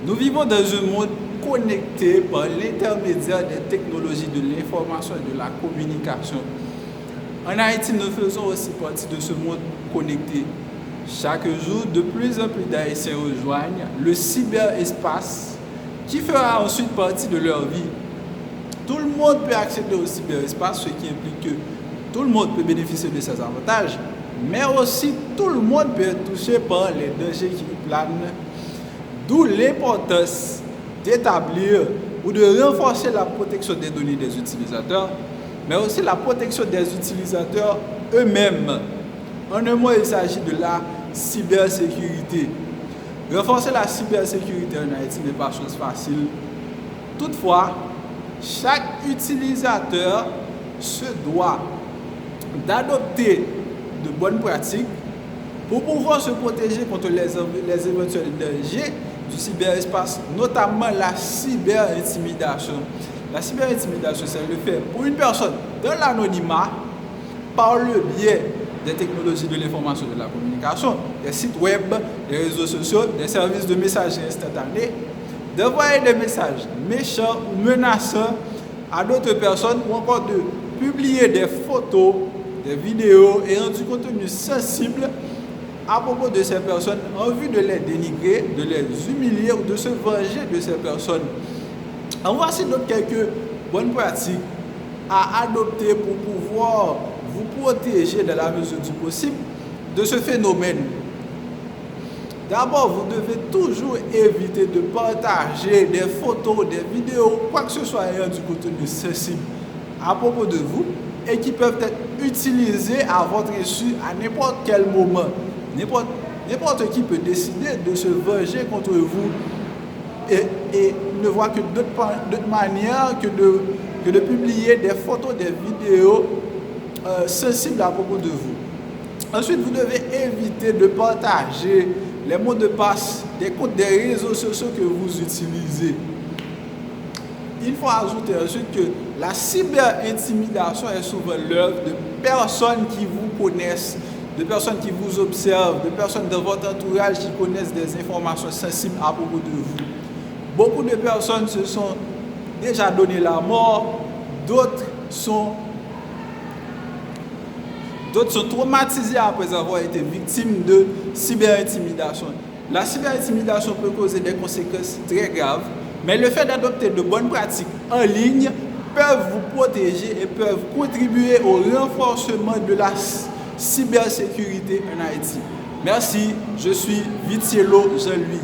Nous vivons dans un monde connecté par l'intermédiaire des technologies de l'information et de la communication. En Haïti, nous faisons aussi partie de ce monde connecté. Chaque jour, de plus en plus d'Haïtiens rejoignent le cyberespace qui fera ensuite partie de leur vie. Tout le monde peut accéder au cyberespace, ce qui implique que tout le monde peut bénéficier de ses avantages, mais aussi tout le monde peut être touché par les dangers qui y planent. D'où l'importance d'établir ou de renforcer la protection des données des utilisateurs, mais aussi la protection des utilisateurs eux-mêmes. En un mot, il s'agit de la cybersécurité. Renforcer la cybersécurité en Haïti n'est pas chose facile. Toutefois, chaque utilisateur se doit d'adopter de bonnes pratiques pour pouvoir se protéger contre les éventuels dangers du cyberespace, notamment la cyberintimidation. La cyberintimidation, c'est le fait pour une personne de l'anonymat, par le biais des technologies de l'information et de la communication, des sites web, des réseaux sociaux, des services de messagerie instantanée, d'envoyer des messages méchants ou menaçants à d'autres personnes ou encore de publier des photos, des vidéos et du contenu sensible à propos de ces personnes en vue de les dénigrer, de les humilier ou de se venger de ces personnes. En voici donc quelques bonnes pratiques à adopter pour pouvoir vous protéger dans la mesure du possible de ce phénomène. D'abord, vous devez toujours éviter de partager des photos, des vidéos, quoi que ce soit ayant du contenu sensible à propos de vous et qui peuvent être utilisés à votre insu à n'importe quel moment. N'importe qui peut décider de se venger contre vous et ne voit que d'autres manières que de publier des photos, des vidéos sensibles à propos de vous. Ensuite, vous devez éviter de partager les mots de passe des comptes des réseaux sociaux que vous utilisez. Il faut ajouter ensuite que la cyberintimidation est souvent l'œuvre de personnes qui vous connaissent, de personnes qui vous observent, de personnes dans votre entourage qui connaissent des informations sensibles à propos de vous. Beaucoup de personnes se sont déjà donné la mort, d'autres sont traumatisés après avoir été victimes de cyberintimidation. La cyberintimidation peut causer des conséquences très graves, mais le fait d'adopter de bonnes pratiques en ligne peuvent vous protéger et peuvent contribuer au renforcement de la cybersécurité en Haïti. Merci, je suis Vitiello Jean-Louis.